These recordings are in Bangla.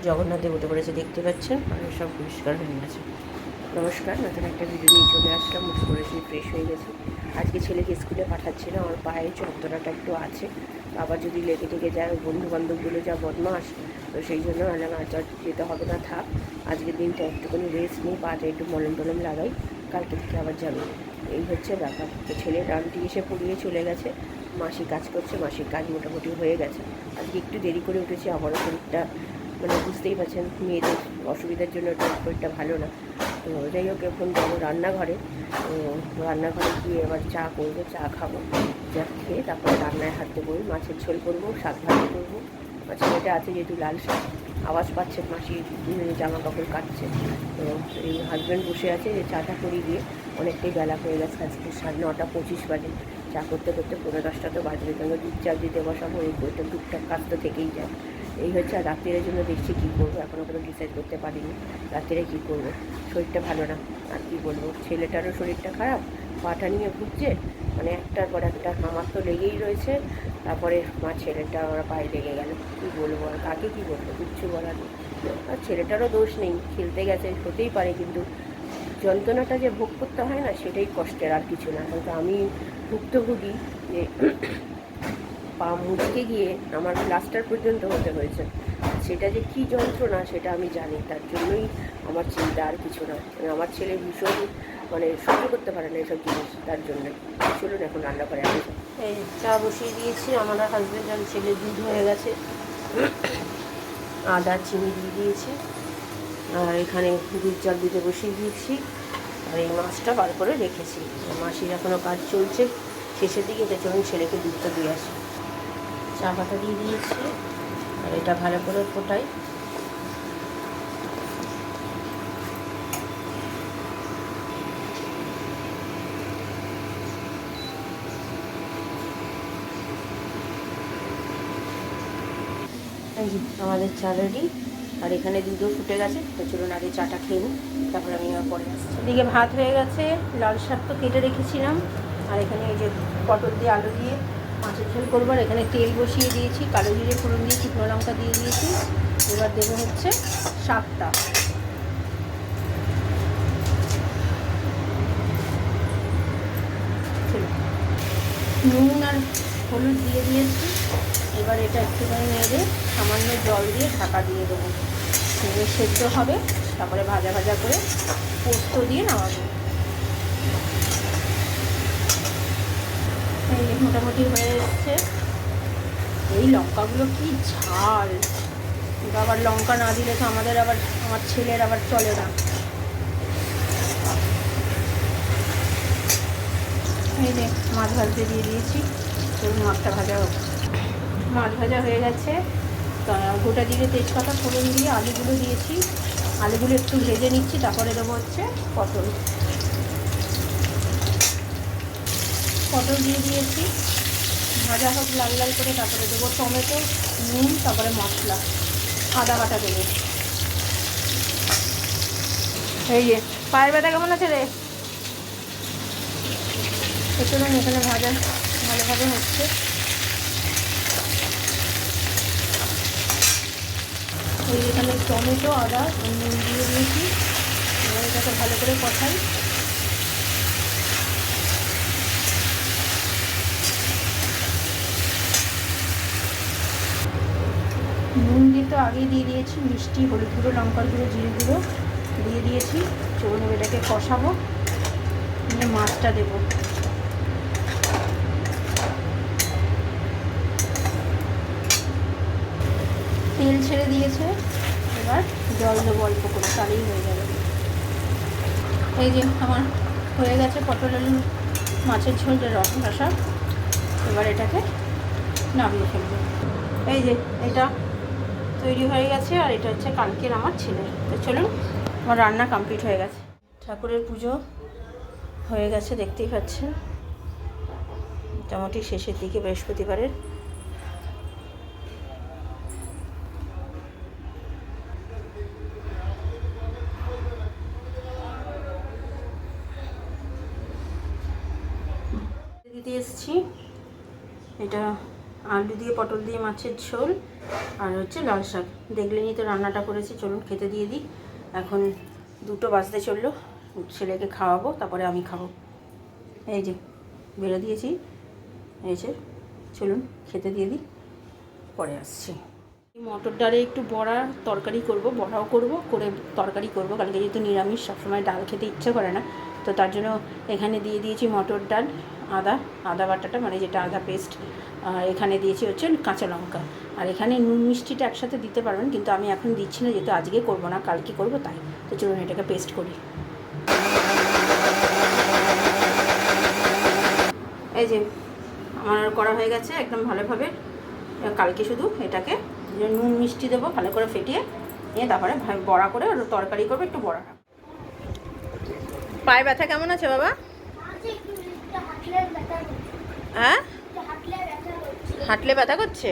জগন্নাথ দেব উঠে পড়েছে, দেখতে পাচ্ছেন, আর সব পরিষ্কার হয়ে গেছে। নমস্কার, নতুন একটা ভিডিও নিয়ে চলে আসলাম। উঠে পড়েছি, ফ্রেশ হয়ে গেছি। আজকে ছেলেকে স্কুলে পাঠাচ্ছি না, আমার পায়ে যন্ত্রণাটা একটু আছে। আবার যদি লেগে টেগে যায়, বন্ধু বান্ধবগুলো যা বদমাস, তো সেই জন্য আলাম আজ যেতে হবে না, থাক আজকের দিনটা একটুখানি রেস্ট নিই, পাটা একটু মলম টলম লাগাই, কালকে থেকে আবার যাবে। এই হচ্ছে ব্যাপার। তো ছেলের আন্টি এসে পড়িয়ে চলে গেছে, মাসি কাজ করছে, মাসির কাজ মোটামুটি হয়ে গেছে। আজকে একটু দেরি করে উঠেছি, আমারও শরীরটা মানে বুঝতেই পারছেন, মেয়েদের অসুবিধার জন্য একটু শরীরটা ভালো না। তো যাই হোক, এখন যাবো রান্নাঘরে। তো রান্নাঘরে গিয়ে এবার চা করবো, চা খাবো, চা খেয়ে তারপরে রান্নায় হাত দেবো। মাছের ঝোল করবো, শাক ভাজি করবো। ছেলেটা আছে যেহেতু লাল শাক, আওয়াজ পাচ্ছেন মাসি জামা কাপড় কাটছে। তো এই হাজব্যান্ড বসে আছে, যে চাটা করি গিয়ে অনেকটাই বেলা হয়ে গেছে, আজকে 9:25 বাজে। চা করতে করতে 9:45 তো বাজবে, কেন দুধ চা দিতে বসাবো, এই বইটা টুকটাক কাজ তো থেকেই যায়। এই হচ্ছে। আর রাত্রের জন্য দেখছি কী করবো, এখনও কোনো ডিসাইড করতে পারিনি রাত্রে কী করবো। শরীরটা ভালো না, আর কী বলবো, ছেলেটারও শরীরটা খারাপ, পাটা নিয়ে ভুগছে, মানে একটার পর একটা আমার তো লেগেই রয়েছে। তারপরে আমার ছেলেটা আমার পায়ে লেগে গেল, কী বলবো আর কাকে কী বলবো, কিচ্ছু বলার নেই। আর ছেলেটারও দোষ নেই, খেলতে গেছে, হতেই পারে, কিন্তু যন্ত্রণাটা যে ভোগ করতে হয় না, সেটাই কষ্টের, আর কিছু না। কিন্তু আমি ভুক্তভোগী, যে পা মুচকে গিয়ে আমার প্লাস্টার পর্যন্ত হতে হয়েছে। সেটা যে কী যন্ত্রণা সেটা আমি জানি, তার জন্যই আমার চিন্তা, আর কিছু না। আমার ছেলে ভীষণ মানে সহ্য করতে পারে না এসব জিনিস, তার জন্যে। চলুন এখন রান্না করে আমি। এই চা বসিয়ে দিয়েছি, আমার হাজব্যান্ড আর ছেলে দুধ হয়ে গেছে, আদা চিনি দিয়ে দিয়েছি, আর এখানে দুধ জল দিতে বসিয়ে দিয়েছি। আর এই মাছটা বার করে রেখেছি। মাসির এখনও কাজ চলছে, শেষের দিকে, এটা চলুন ছেলেকে দুধটা দিয়ে আসি। চা পাতা দিয়ে দিয়েছি, আর এটা ভালো করে ফোটাই। এই যে আমাদের চা রেডি, আর এখানে দুধও ফুটে গেছে। তো চলুন আগে চাটা খেয়ে নিই, তারপরে আমি আবার পরে আসছি। এদিকে ভাত হয়ে গেছে, লাল শাক তো কেটে রেখেছিলাম, আর এখানে এই যে পটল দিয়ে আলু দিয়ে মাছের ঝোল করবো। আর এখানে তেল বসিয়ে দিয়েছি, কালো জিরে ফোড়ন দিয়ে শুকনো লঙ্কা দিয়ে দিয়েছি। এবার দেবো হচ্ছে শাকটা। নুন আর হলুদ দিয়ে দিয়েছি। এবার এটা একটুখানি নেড়ে সামান্য জল দিয়ে ঢাকা দিয়ে দেবো, সেদ্ধ হবে। তারপরে ভাজা ভাজা করে পোস্ত দিয়ে নামাবো। এই মোটামুটি হয়ে এসছে। এই লঙ্কাগুলো কি ঝাল, আবার লঙ্কা না দিলে তো আমাদের আবার, আমার ছেলের আবার চলে না। এই যে মাছ ভাজতে দিয়ে দিয়েছি, চলুন মাছটা ভাজা হোক। মাছ ভাজা হয়ে গেছে, গোটা জিরে তেজপাতা ফোড়ন দিয়ে আলুগুলো দিয়েছি। আলুগুলো একটু ভেজে নিচ্ছি, তারপরে দেবো হচ্ছে পটল। পটল দিয়ে দিয়েছি, ভাজা হোক লাল লাল করে। তারপরে দেবো টমেটো, নুন, তারপরে মশলা, আদা বাটা দেবো। এই যে পায়ের ব্যথা কেমন আছে রে? একটু এখানে ভাজা ভালোভাবে হচ্ছে। এই এখানে টমেটো, আদা, নুন দিয়ে দিয়েছি। এবার এটাকে ভালো করে কষাই। নুন দিয়ে তো আগেই দিয়ে দিয়েছি, মিষ্টি, হলুদ গুঁড়ো, লঙ্কার গুঁড়ো, জিরে গুঁড়ো দিয়ে দিয়েছি। চলুন এটাকে কষাবো, নিয়ে মাছটা দেবো। তেল ছেড়ে দিয়েছে, এবার জল দেবো অল্প করে, তাহলেই হয়ে যাবে। এই যে আমার হয়ে গেছে পটল আলু মাছের ঝোলটা রসা। এবার এটাকে নামিয়ে ফেলবো। এই যে এটা তৈরি হয়ে গেছে, আর এটা হচ্ছে কালকের আমার ছেলের। তো চলুন, আমার রান্না কমপ্লিট হয়ে গেছে। ঠাকুরের পুজো হয়ে গেছে, দেখতেই পাচ্ছেন, মোটামুটি শেষের দিকে বৃহস্পতিবারের। দিতে এসেছি, এটা আলু দিয়ে পটল দিয়ে মাছের ঝোল আর হচ্ছে লাল শাক। দেখলেনি তো রান্নাটা করেছি, চলুন খেতে দিয়ে দিই। এখন 2টো বাজতে চললো, ছেলেকে খাওয়াবো, তারপরে আমি খাবো। এই যে বেড়ে দিয়েছি, এই যে চলুন খেতে দিয়ে দিই, পরে আসছি। মটর ডালে একটু বড়া তরকারি করব, বড়াও করব, করে তরকারি করব। কালকে যেহেতু নিরামিষ, সবসময় ডাল খেতে ইচ্ছে করে না, তো তার জন্য এখানে দিয়ে দিয়েছি মটর ডাল, আদা বাটাটা মানে যেটা আদা পেস্ট, আর এখানে দিয়েছি হচ্ছে কাঁচা লঙ্কা। আর এখানে নুন মিষ্টিটা একসাথে দিতে পারবেন, কিন্তু আমি এখন দিচ্ছি না, যেহেতু আজকে করব না, কালকে করব, তাই। তো চলুন এটাকে পেস্ট করি। এই যে আমার করা হয়ে গেছে একদম ভালোভাবে। কালকে শুধু এটাকে নুন মিষ্টি দেবো, ভালো করে ফেটিয়ে নিয়ে তারপরে বড়া করে তরকারি করবো, একটু বড়া। পায়ে ব্যথা কেমন আছে বাবা? হ্যাঁ, হাঁটলে ব্যথা করছে।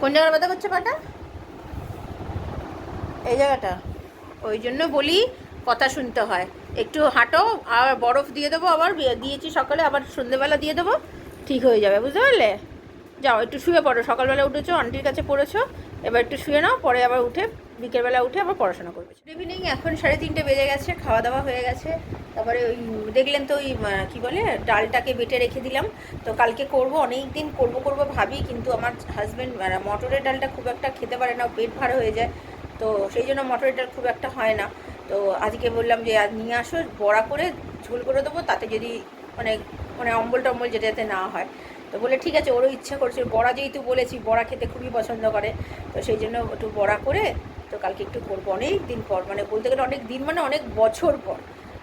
কোন জায়গায় ব্যথা করছে পাটা? এই জায়গাটা। ওই জন্য বলি কথা শুনতে হয়, একটু হাঁটো। আর বরফ দিয়ে দেবো, আবার দিয়েছি সকালে, আবার সন্ধ্যেবেলা দিয়ে দেবো, ঠিক হয়ে যাবে, বুঝতে পারলে? যাও একটু শুয়ে পড়ো, সকালবেলা উঠেছো, আন্টির কাছে পড়েছো, এবার একটু শুয়ে নাও, পরে আবার উঠে বিকেলবেলা উঠে আবার পড়াশোনা করবে। ইভিনিং এখন 3:30 বেজে গেছে, খাওয়া দাওয়া হয়ে গেছে। তারপরে ওই দেখলেন তো ওই কী বলে, ডালটাকে বেটে রেখে দিলাম। তো কালকে করব, অনেক দিন করব ভাবি, কিন্তু আমার হাজব্যান্ড মটরের ডালটা খুব একটা খেতে পারে না, পেট ভার হয়ে যায়, তো সেই জন্য মটরের ডাল খুব একটা হয় না। তো আজকে বললাম যে আজ নিয়ে আসো, বড়া করে ঝোল করে দেবো, তাতে যদি মানে মানে অম্বল টম্বল যেটা যাতে না হয়। তো বলে ঠিক আছে, ওরও ইচ্ছা করছে, বড়া যেহেতু বলেছি, বড়া খেতে খুবই পছন্দ করে, তো সেই জন্য একটু বড়া করে তো কালকে একটু করবো। অনেক দিন পর, মানে বলতে গেলে অনেক দিন মানে অনেক বছর পর।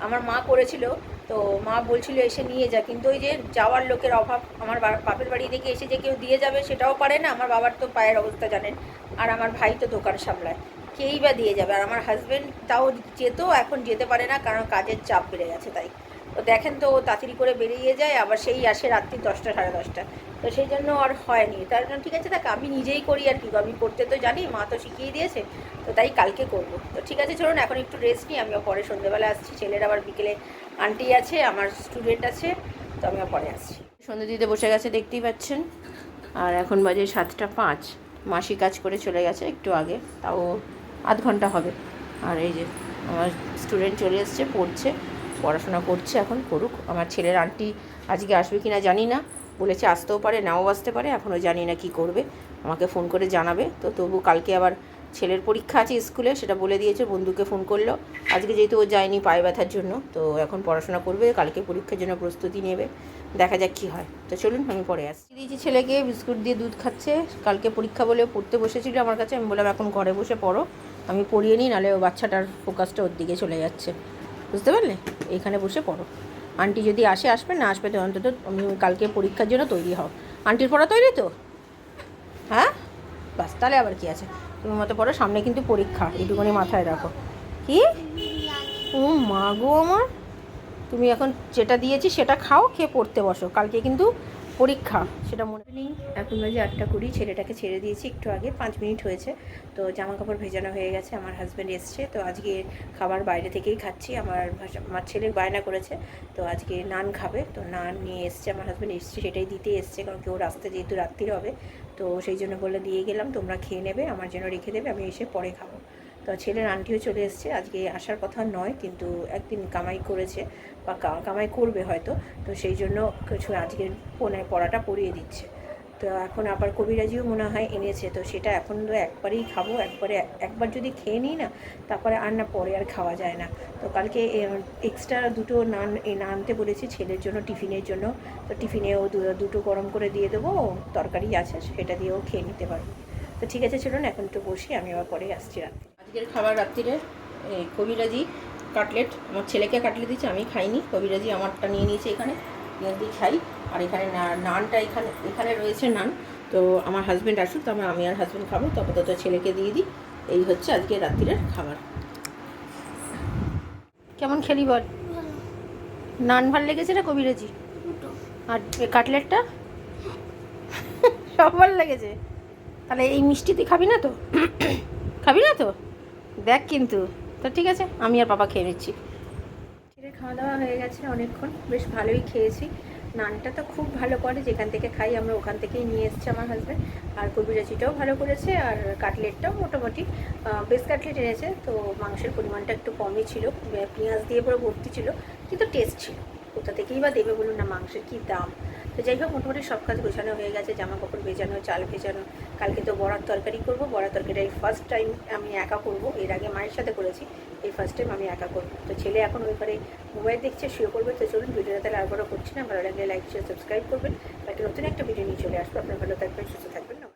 আমার মা করেছিল, তো মা বলছিল এসে নিয়ে যা, কিন্তু ওই যে যাওয়ার লোকের অভাব, আমার বাপের বাড়ি থেকে এসে যে কেউ দিয়ে যাবে সেটাও পারে না, আমার বাবার তো পায়ের অবস্থা জানেন, আর আমার ভাই তো দোকান সামলায়, কেই বা দিয়ে যাবে। আর আমার হাজব্যান্ড তাও যেত, এখন যেতে পারে না, কারণ কাজের চাপ বেড়ে গেছে, তাই। তো দেখেন তো তাড়াতাড়ি করে বেরিয়ে যায়, আবার সেই আসে রাত্রি 10টা সাড়ে 10টা, তো সেই জন্য আর হয়নি। তার জন্য ঠিক আছে, দেখ আমি নিজেই করি, আর কি আমি করতে তো জানি, মা তো শিখিয়ে দিয়েছে, তো তাই কালকে করব। তো ঠিক আছে চলুন এখন একটু রেস্ট নিই, আমিও পরে সন্ধ্যেবেলা আসছি। ছেলের আবার বিকেলে আন্টি আছে, আমার স্টুডেন্ট আছে, তো আমিও পরে আসছি। সন্ধ্যে দিতে বসে গেছে, দেখতেই পাচ্ছেন। আর এখন বাজে 7:05। মাসি কাজ করে চলে গেছে একটু আগে, তাও আধ ঘন্টা হবে। আর এই যে আমার স্টুডেন্ট চলে এসছে, পড়ছে, পড়াশোনা করছে, এখন করুক। আমার ছেলের আন্টি আজকে আসবে কি না জানি না, বলেছে আসতেও পারে, নাও আসতে পারে, এখনও জানি না কি করবে, আমাকে ফোন করে জানাবে। তো তবু কালকে আবার ছেলের পরীক্ষা আছে স্কুলে, সেটা বলে দিয়েছে, বন্ধুকে ফোন করলো। আজকে যেহেতু ও যায়নি পায়ে ব্যথার জন্য, তো এখন পড়াশোনা করবে, কালকে পরীক্ষার জন্য প্রস্তুতি নেবে, দেখা যাক কী হয়। তো চলুন আমি পরে আসছি। দিয়েছি ছেলেকে, বিস্কুট দিয়ে দুধ খাচ্ছে, কালকে পরীক্ষা বলে পড়তে বসেছিল আমার কাছে, আমি বললাম এখন ঘরে বসে পড়ো, আমি পড়িয়ে নিই, নাহলে ও বাচ্চাটার ফোকাসটা ওর দিকে চলে যাচ্ছে, বুঝতে পারলে? এইখানে বসে পড়ো, আন্টি যদি আসবে, না আসবে তো অন্তত আমি কালকে পরীক্ষার জন্য তৈরি হও। আন্টির পড়া তৈরি তো? হ্যাঁ, বাস, তাহলে আবার কি আছে, তুমি মতো পড়ো, সামনে কিন্তু পরীক্ষা, এইটুকুনি মাথায় রাখো। কি ও মা গো আমার, তুমি এখন যেটা দিয়েছি সেটা খাও, খেয়ে পড়তে বসো, কালকে কিন্তু পরীক্ষা, সেটা মনে নেই। এখন বাজে 8:20, ছেলেটাকে ছেড়ে দিয়েছি একটু আগে, 5 মিনিট হয়েছে। তো জামা কাপড় ভেজানো হয়ে গেছে, আমার হাজব্যান্ড এসছে, তো আজকে খাবার বাইরে থেকেই খাচ্ছি। আমার ছেলে বায়না করেছে, তো আজকে নান খাবে, তো নান নিয়ে এসছে, আমার হাজব্যান্ড এসছে সেটাই দিতে এসছে, কারণ কেউ রাস্তা যেহেতু রাত্রির হবে, তো সেই জন্য বলে দিয়ে গেলাম, তোমরা খেয়ে নেবে, আমার জন্য রেখে দেবে, আমি এসে পরে খাবো। তো ছেলের আন্টিও চলে এসছে, আজকে আসার কথা নয়, কিন্তু একদিন কামাই করেছে বা কামাই করবে হয়তো, তো সেই জন্য কিছু আজকের পড়াটা পড়িয়ে দিচ্ছে। তো এখন আবার কবিরাজিও মনে হয় এনেছে, তো সেটা এখন তো একবারেই খাবো, একবার যদি খেয়ে নিই না, তারপরে আর না, পরে আর খাওয়া যায় না। তো কালকে এক্সট্রা 2টো নান আনতে বলেছি ছেলের জন্য, টিফিনের জন্য, তো টিফিনেও 2টো গরম করে দিয়ে দেবো, তরকারি আছে সেটা দিয়েও খেয়ে নিতে পারবো। তো ঠিক আছে চলুন এখন একটু বসি, আমি আবার পরে আসছি। রাত্রে আজকের খাবার রাত্রিরে কবিরাজি কাটলেট, আমার ছেলেকে কাটলেট দিচ্ছে, আমি খাইনি, কবিরাজি আমারটা নিয়ে নিয়েছে, এখানে পেঁয়াজ দিয়ে খাই। আর এখানে নানটা এখানে রয়েছে নান, তো আমার হাজব্যান্ড আসুক, তো আমি আর হাজব্যান্ড খাবো, তবে তো ছেলেকে দিয়ে দিই। এই হচ্ছে আজকে রাত্রিরের খাবার। কেমন খেলি বল? নান ভাল লেগেছে না কবিরাজি? আর কাটলেটটা সব ভালো লেগেছে। তাহলে এই মিষ্টি তুই খাবি না তো? খাবি না তো? দেখ কিন্তু, তো ঠিক আছে, আমি আর বাবা খেয়ে নিচ্ছি। খাওয়া দাওয়া হয়ে গেছে অনেকক্ষণ, বেশ ভালোই খেয়েছি। নানটা তো খুব ভালো করে, যেখান থেকে খাই আমরা ওখান থেকেই নিয়ে এসেছে আমার হাজব্যান্ড। আর কবিরাচিটাও ভালো করেছে, আর কাটলেটটাও মোটামুটি বেশ কাটলেট এনেছে। তো মাংসের পরিমাণটা একটু কমই ছিল, পেঁয়াজ দিয়ে পুরো ভর্তি ছিল, কিন্তু টেস্ট ছিল। কোথা থেকেই বা দেবে বলুন না, মাংসের কী দাম। তো যাই হোক, মোটামুটি সব কাজ গোছানো হয়ে গেছে, জামা কাপড় ভেজানো, চাল ভেজানো। কালকে তো বড়ার তরকারি করবো, বড়ার তরকারিটা এই ফার্স্ট টাইম আমি একা করব, এর আগে মায়ের সাথে করেছি, এই ফার্স্ট টাইম আমি একা করবো। তো ছেলে এখন ওই ঘরে মোবাইল দেখছে, শুয়ে পড়বে। তো চলুন, ভিডিওটা তাহলে আর বড় করছি না, ভালো লাগলে লাইক শেয়ার সাবস্ক্রাইব করবেন। একটা নতুন একটা ভিডিও নিয়ে চলে আসবো। আপনার ভালো থাকবেন, সুস্থ থাকবেন।